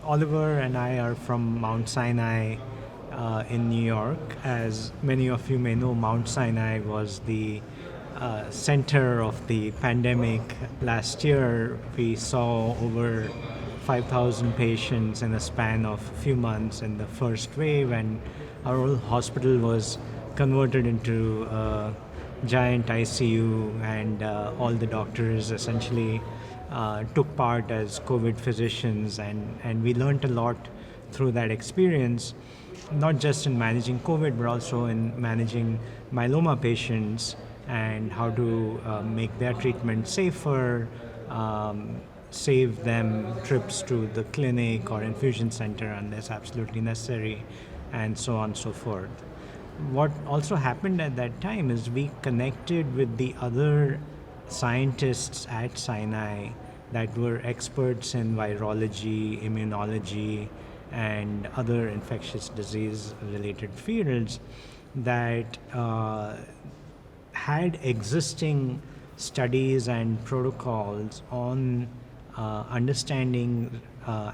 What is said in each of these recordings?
Oliver and I are from Mount Sinai in New York. As many of you may know, Mount Sinai was the center of the pandemic. Last year, we saw over 5,000 patients in a span of a few months in the first wave, and our whole hospital was converted into a giant ICU, and all the doctors essentially took part as COVID physicians, and we learned a lot through that experience, not just in managing COVID, but also in managing myeloma patients and how to make their treatment safer, save them trips to the clinic or infusion center unless absolutely necessary, and so on and so forth. What also happened at that time is we connected with the other scientists at Sinai that were experts in virology, immunology, and other infectious disease related fields that had existing studies and protocols on understanding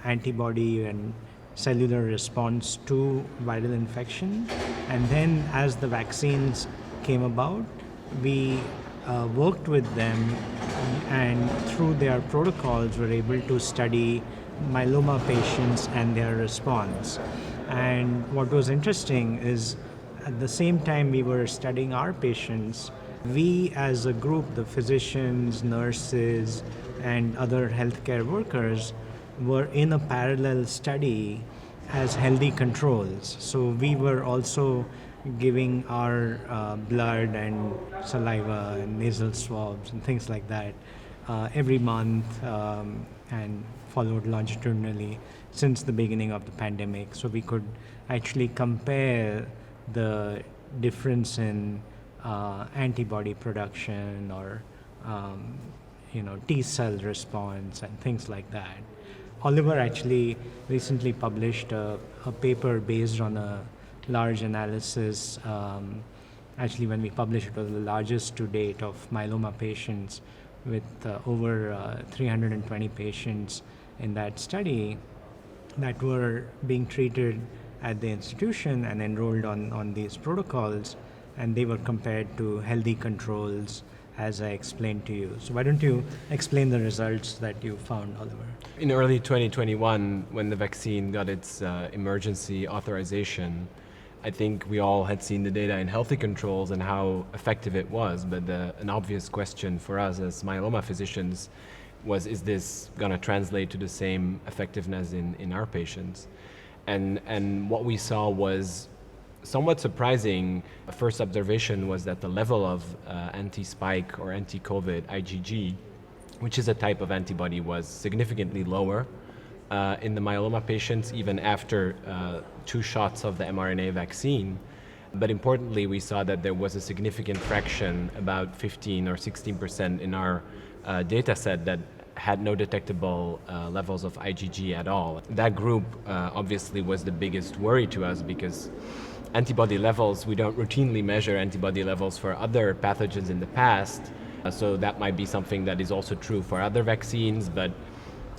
antibody and cellular response to viral infection. And then as the vaccines came about, we worked with them, and through their protocols were able to study myeloma patients and their response. And what was interesting is at the same time we were studying our patients, we as a group, the physicians, nurses, and other healthcare workers, were in a parallel study as healthy controls. So we were also giving our blood and saliva and nasal swabs and things like that every month, and followed longitudinally since the beginning of the pandemic. So we could actually compare the difference in antibody production or T cell response and things like that. Oliver actually recently published a paper based on a large analysis. Actually, when we published it, was the largest to date of myeloma patients with over 320 patients in that study that were being treated at the institution and enrolled on these protocols, and they were compared to healthy controls as I explained to you. So why don't you explain the results that you found, Oliver? In early 2021, when the vaccine got its emergency authorization, I think we all had seen the data in healthy controls and how effective it was, but an obvious question for us as myeloma physicians was, is this going to translate to the same effectiveness in our patients? And what we saw was somewhat surprising. The first observation was that the level of anti-spike or anti-COVID IgG, which is a type of antibody, was significantly lower in the myeloma patients, even after 2 shots of the mRNA vaccine. But importantly, we saw that there was a significant fraction, about 15 or 16% in our data set, that had no detectable levels of IgG at all. That group obviously was the biggest worry to us, because antibody levels, we don't routinely measure antibody levels for other pathogens in the past. So that might be something that is also true for other vaccines, but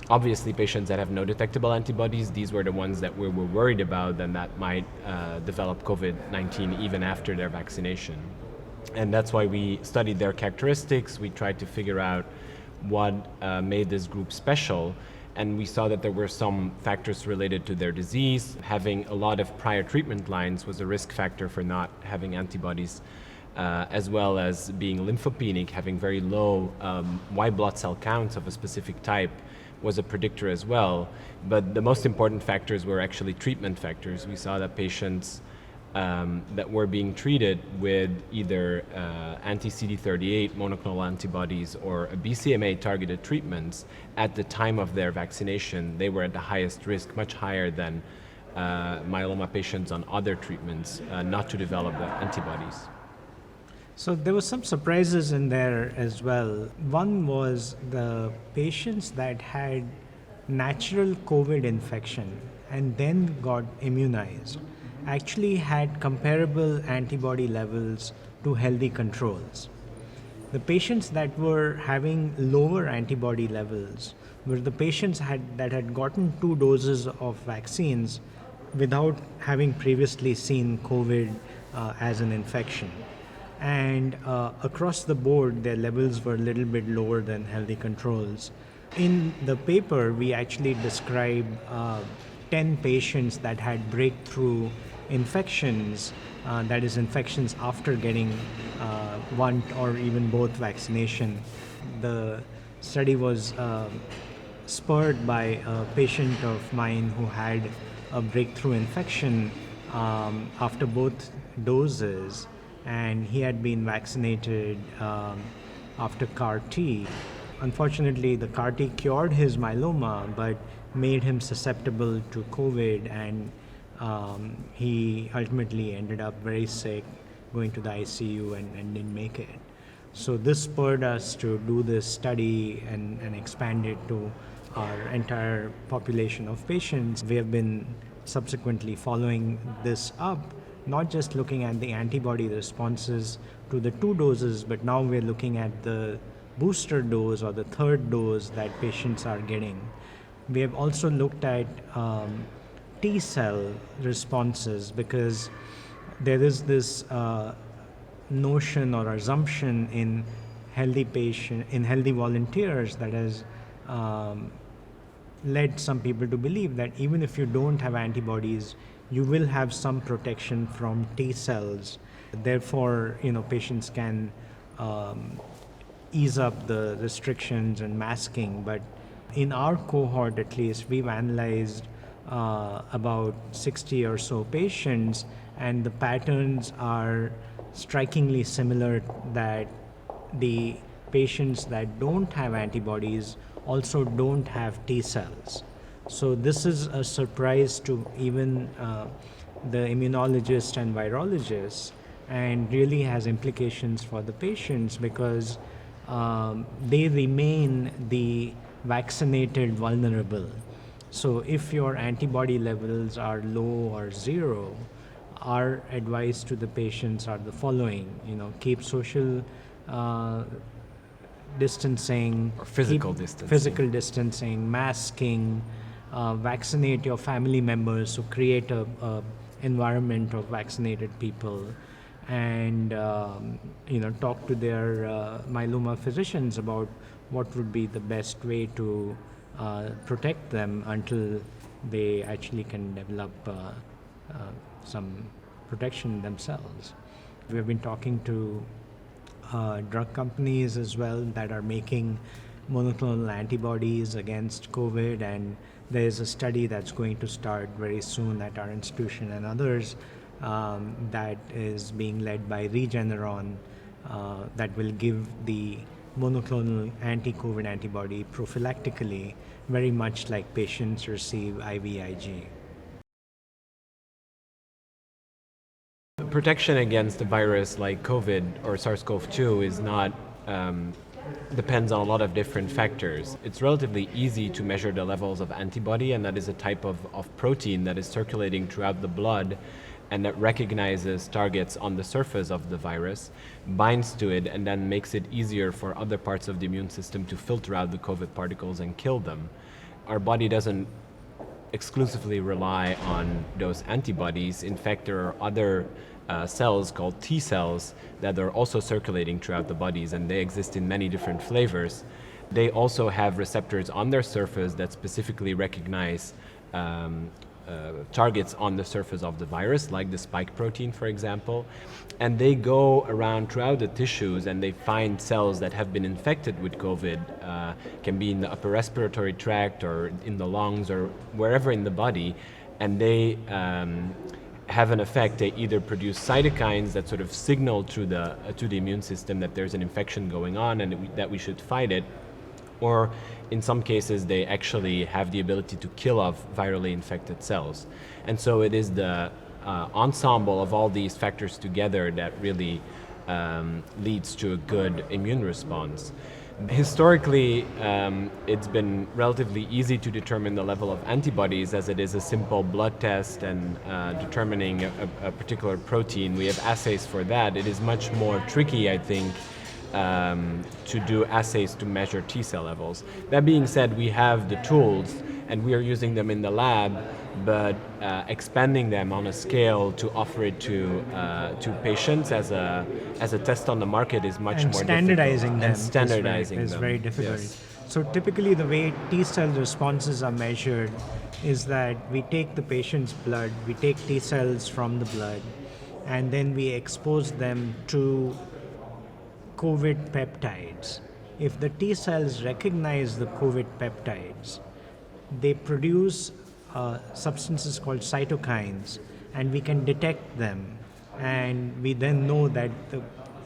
obviously patients that have no detectable antibodies, these were the ones that we were worried about and that might develop COVID-19 even after their vaccination. And that's why we studied their characteristics. We tried to figure out what made this group special. And we saw that there were some factors related to their disease. Having a lot of prior treatment lines was a risk factor for not having antibodies, as well as being lymphopenic, having very low white blood cell counts of a specific type was a predictor as well. But the most important factors were actually treatment factors. We saw that patients that were being treated with either anti-CD38 monoclonal antibodies or a BCMA targeted treatments at the time of their vaccination, they were at the highest risk, much higher than myeloma patients on other treatments not to develop the antibodies. So there were some surprises in there as well. One was the patients that had natural COVID infection and then got immunized actually had comparable antibody levels to healthy controls. The patients that were having lower antibody levels were the patients that had gotten 2 doses of vaccines without having previously seen COVID as an infection. And across the board, their levels were a little bit lower than healthy controls. In the paper, we actually describe 10 patients that had breakthrough infections, that is, infections after getting one or even both vaccination. The study was spurred by a patient of mine who had a breakthrough infection after both doses, and he had been vaccinated after CAR T. Unfortunately, the CAR T cured his myeloma but made him susceptible to COVID, and he ultimately ended up very sick, going to the ICU, and didn't make it. So this spurred us to do this study and expand it to our entire population of patients. We have been subsequently following this up, not just looking at the antibody responses to the 2 doses, but now we're looking at the booster dose or the third dose that patients are getting. We have also looked at T cell responses, because there is this notion or assumption in healthy volunteers that has led some people to believe that even if you don't have antibodies, you will have some protection from T cells. Therefore, patients can ease up the restrictions and masking. But in our cohort, at least, we've analyzed about 60 or so patients, and the patterns are strikingly similar, that the patients that don't have antibodies also don't have T cells. So this is a surprise to even the immunologists and virologists, and really has implications for the patients, because they remain the vaccinated vulnerable. So if your antibody levels are low or zero, our advice to the patients are the following: keep social distancing, Or physical distancing, masking, vaccinate your family members, so create a environment of vaccinated people, and talk to their myeloma physicians about what would be the best way to protect them until they actually can develop some protection themselves. We have been talking to drug companies as well that are making monoclonal antibodies against COVID, and there is a study that's going to start very soon at our institution and others that is being led by Regeneron, that will give the monoclonal anti-COVID antibody prophylactically, very much like patients receive IVIG. Protection against a virus like COVID or SARS-CoV-2 is not depends on a lot of different factors. It's relatively easy to measure the levels of antibody, and that is a type of protein that is circulating throughout the blood and that recognizes targets on the surface of the virus, binds to it, and then makes it easier for other parts of the immune system to filter out the COVID particles and kill them. Our body doesn't exclusively rely on those antibodies. In fact, there are other cells called T cells that are also circulating throughout the bodies, and they exist in many different flavors. They also have receptors on their surface that specifically recognize targets on the surface of the virus, like the spike protein, for example. And they go around throughout the tissues and they find cells that have been infected with COVID, can be in the upper respiratory tract or in the lungs or wherever in the body, and they have an effect. They either produce cytokines that sort of signal to the immune system that there's an infection going on and that we should fight it, or in some cases they actually have the ability to kill off virally infected cells. And so it is the ensemble of all these factors together that really leads to a good immune response. Historically, it's been relatively easy to determine the level of antibodies, as it is a simple blood test and determining a particular protein. We have assays for that. It is much more tricky, I think, to do assays to measure T cell levels. That being said, we have the tools and we are using them in the lab, but expanding them on a scale to offer it to patients as a test on the market is much And more standardizing difficult. them And standardizing is them very difficult. Yes. So typically the way T cell responses are measured is that we take the patient's blood, we take T cells from the blood, and then we expose them to COVID peptides. If the T cells recognize the COVID peptides, they produce substances called cytokines, and we can detect them. And we then know that the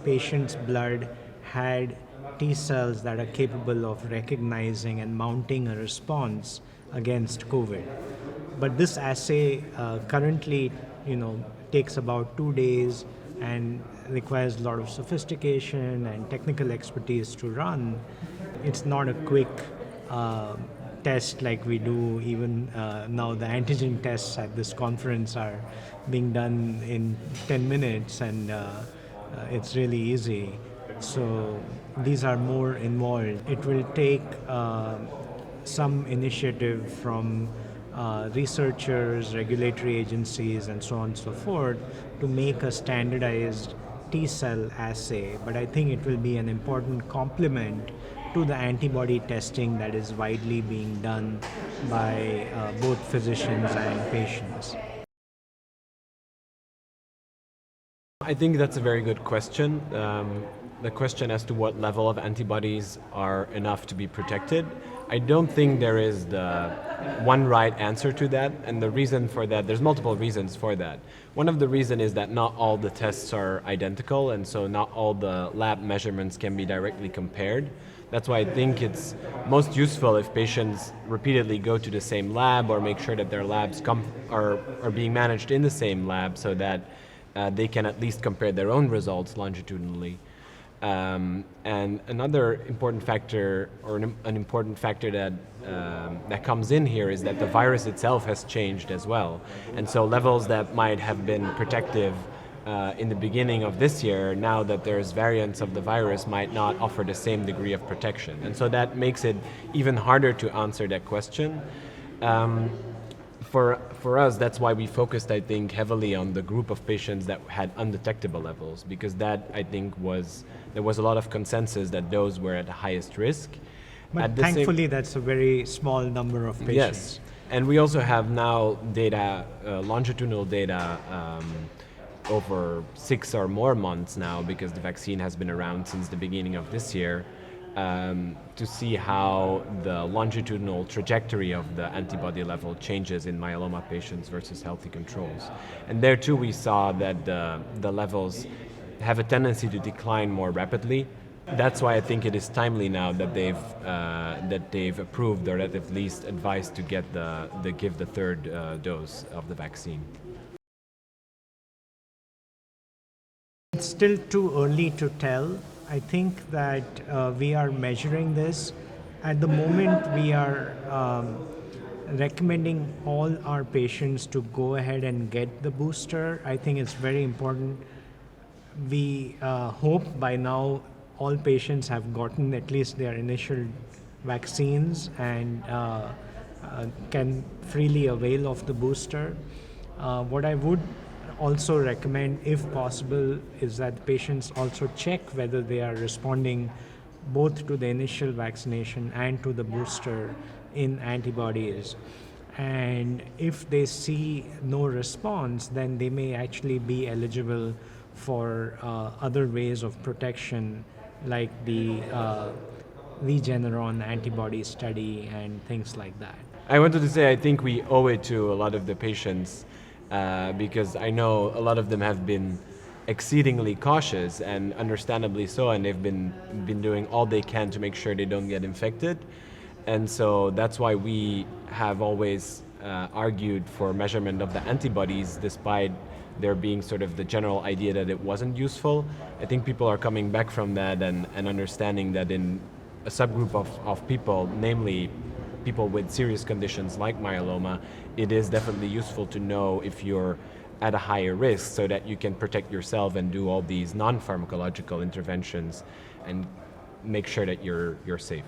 patient's blood had T cells that are capable of recognizing and mounting a response against COVID. But this assay currently, takes about 2 days and requires a lot of sophistication and technical expertise to run. It's not a quick test like we do even now. The antigen tests at this conference are being done in 10 minutes, and it's really easy. So these are more involved. It will take some initiative from researchers, regulatory agencies, and so on and so forth to make a standardized T cell assay. But I think it will be an important complement to the antibody testing that is widely being done by both physicians and patients. I think that's a very good question. The question as to what level of antibodies are enough to be protected. I don't think there is the one right answer to that, and the reason for that, there's multiple reasons for that. One of the reasons is that not all the tests are identical, and so not all the lab measurements can be directly compared. That's why I think it's most useful if patients repeatedly go to the same lab or make sure that their labs are being managed in the same lab so that they can at least compare their own results longitudinally. And another important factor, or an important factor that comes in here, is that the virus itself has changed as well. And so levels that might have been protective in the beginning of this year, now that there's variants of the virus, might not offer the same degree of protection. And so that makes it even harder to answer that question. For us, that's why we focused, I think, heavily on the group of patients that had undetectable levels, because that, I think, there was a lot of consensus that those were at the highest risk. But thankfully, that's a very small number of patients. Yes, and we also have now data, longitudinal data, over 6 or more months now, because the vaccine has been around since the beginning of this year, to see how the longitudinal trajectory of the antibody level changes in myeloma patients versus healthy controls. And there too we saw that the levels have a tendency to decline more rapidly. That's why I think it is timely now that they've approved, or at least advised to give the third dose of the vaccine. It's still too early to tell. I think that we are measuring this. At the moment, we are recommending all our patients to go ahead and get the booster. I think it's very important. We hope by now all patients have gotten at least their initial vaccines and can freely avail of the booster. What I would also recommend, if possible, is that patients also check whether they are responding both to the initial vaccination and to the booster in antibodies. And if they see no response, then they may actually be eligible for other ways of protection, like the Regeneron antibody study and things like that. I wanted to say I think we owe it to a lot of the patients, because I know a lot of them have been exceedingly cautious, and understandably so, and they've been doing all they can to make sure they don't get infected. And so that's why we have always argued for measurement of the antibodies, despite there being sort of the general idea that it wasn't useful. I think people are coming back from that and understanding that in a subgroup of people, namely people with serious conditions like myeloma, it is definitely useful to know if you're at a higher risk so that you can protect yourself and do all these non-pharmacological interventions and make sure that you're safe.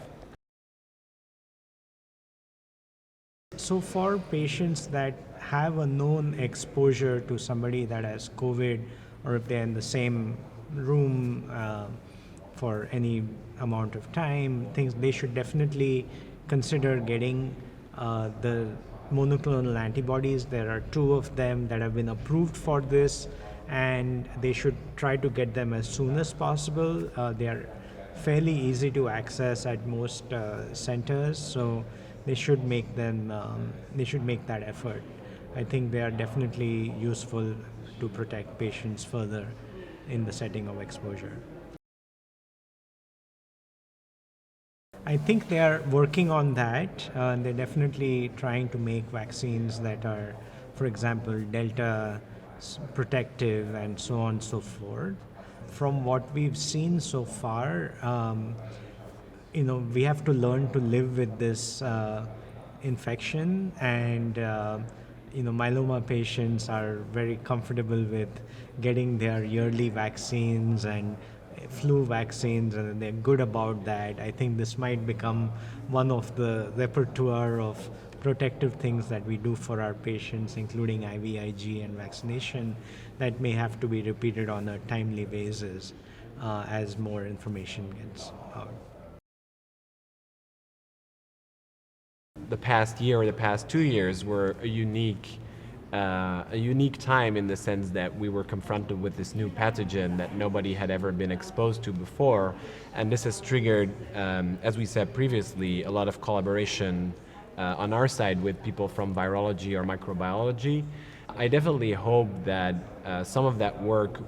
So for patients that have a known exposure to somebody that has COVID, or if they're in the same room for any amount of time, they should definitely consider getting the monoclonal antibodies. There are 2 of them that have been approved for this, and they should try to get them as soon as possible. They are fairly easy to access at most centers, so they should make them. They should make that effort. I think they are definitely useful to protect patients further in the setting of exposure. I think they are working on that. They're definitely trying to make vaccines that are, for example, Delta protective and so on and so forth. From what we've seen so far, we have to learn to live with this infection, and myeloma patients are very comfortable with getting their yearly vaccines and flu vaccines, and they're good about that. I think this might become one of the repertoire of protective things that we do for our patients, including IVIG and vaccination, that may have to be repeated on a timely basis as more information gets out. The past year or the past 2 years were a unique time in the sense that we were confronted with this new pathogen that nobody had ever been exposed to before, and this has triggered, as we said previously, a lot of collaboration on our side with people from virology or microbiology. I definitely hope that some of that work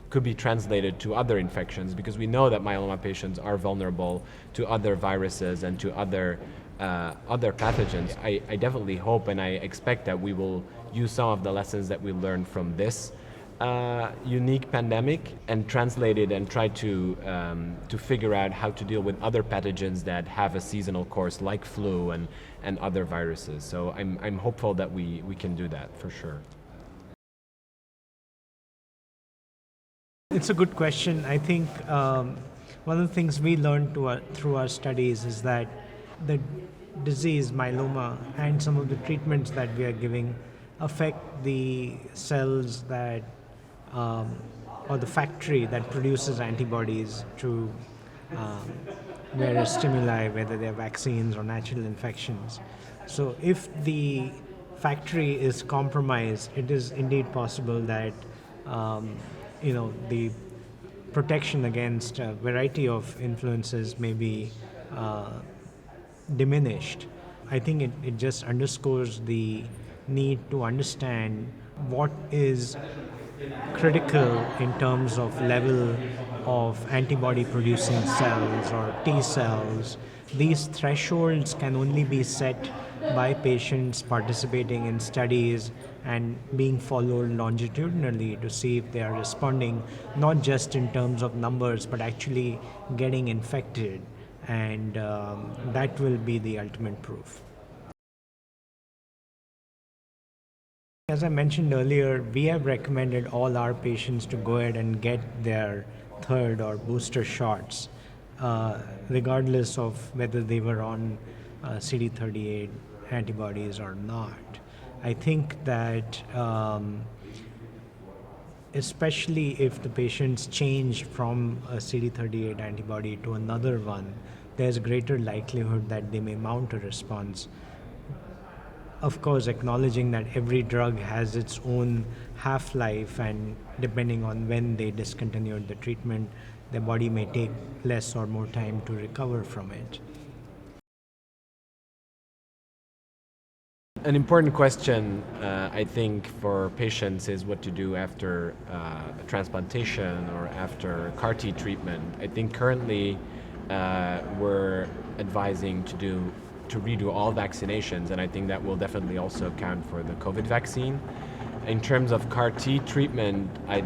could be translated to other infections, because we know that myeloma patients are vulnerable to other viruses and to other pathogens. I definitely hope and I expect that we will use some of the lessons that we learned from this unique pandemic and translate it and try to figure out how to deal with other pathogens that have a seasonal course, like flu and other viruses. So I'm hopeful that we can do that for sure. It's a good question. I think one of the things we learned through our studies is that the disease, myeloma, and some of the treatments that we are giving affect the cells that, or the factory that produces antibodies to various stimuli, whether they're vaccines or natural infections. So if the factory is compromised, it is indeed possible that the protection against a variety of influences may be diminished. I think it just underscores the need to understand what is critical in terms of level of antibody producing cells or T cells. These thresholds can only be set by patients participating in studies and being followed longitudinally to see if they are responding, not just in terms of numbers, but actually getting infected. And that will be the ultimate proof. As I mentioned earlier, we have recommended all our patients to go ahead and get their third or booster shots, regardless of whether they were on CD38 antibodies or not. I think that especially if the patients change from a CD38 antibody to another one, there's a greater likelihood that they may mount a response. Of course, acknowledging that every drug has its own half-life, and depending on when they discontinued the treatment, their body may take less or more time to recover from it. An important question, I think, for patients is what to do after transplantation or after CAR T treatment. I think currently we're advising to redo all vaccinations, and I think that will definitely also account for the COVID vaccine. In terms of CAR T treatment, I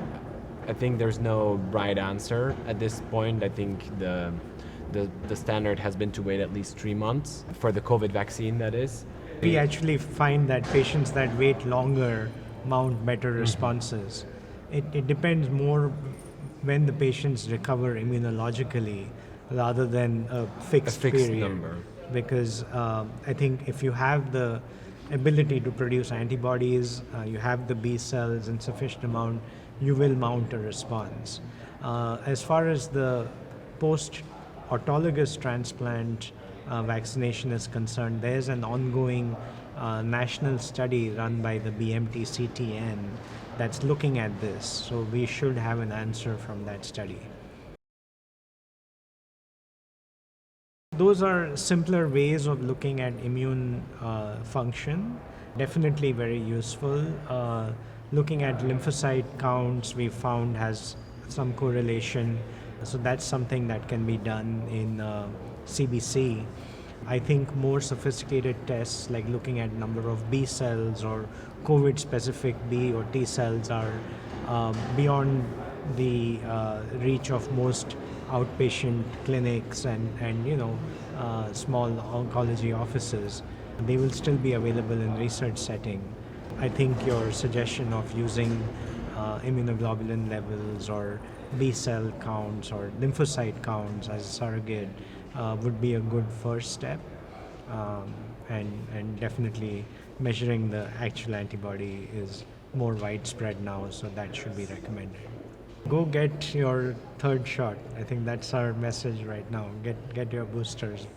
think there's no right answer at this point. I think the standard has been to wait at least 3 months for the COVID vaccine, that is. We actually find that patients that wait longer mount better responses. It depends more when the patients recover immunologically rather than a fixed fixed period. number. Because I think if you have the ability to produce antibodies, you have the B cells in sufficient amount, you will mount a response. As far as the post autologous transplant vaccination is concerned, there's an ongoing national study run by the BMT-CTN that's looking at this. So we should have an answer from that study. Those are simpler ways of looking at immune function. Definitely very useful. Looking at lymphocyte counts, we found has some correlation. So that's something that can be done in CBC. I think more sophisticated tests like looking at number of B cells or COVID-specific B or T cells are beyond the reach of most outpatient clinics and small oncology offices. They will still be available in research setting. I think your suggestion of using immunoglobulin levels or B cell counts or lymphocyte counts as a surrogate would be a good first step, and definitely measuring the actual antibody is more widespread now, so that should be recommended. Go get your third shot. I think that's our message right now. Get your boosters.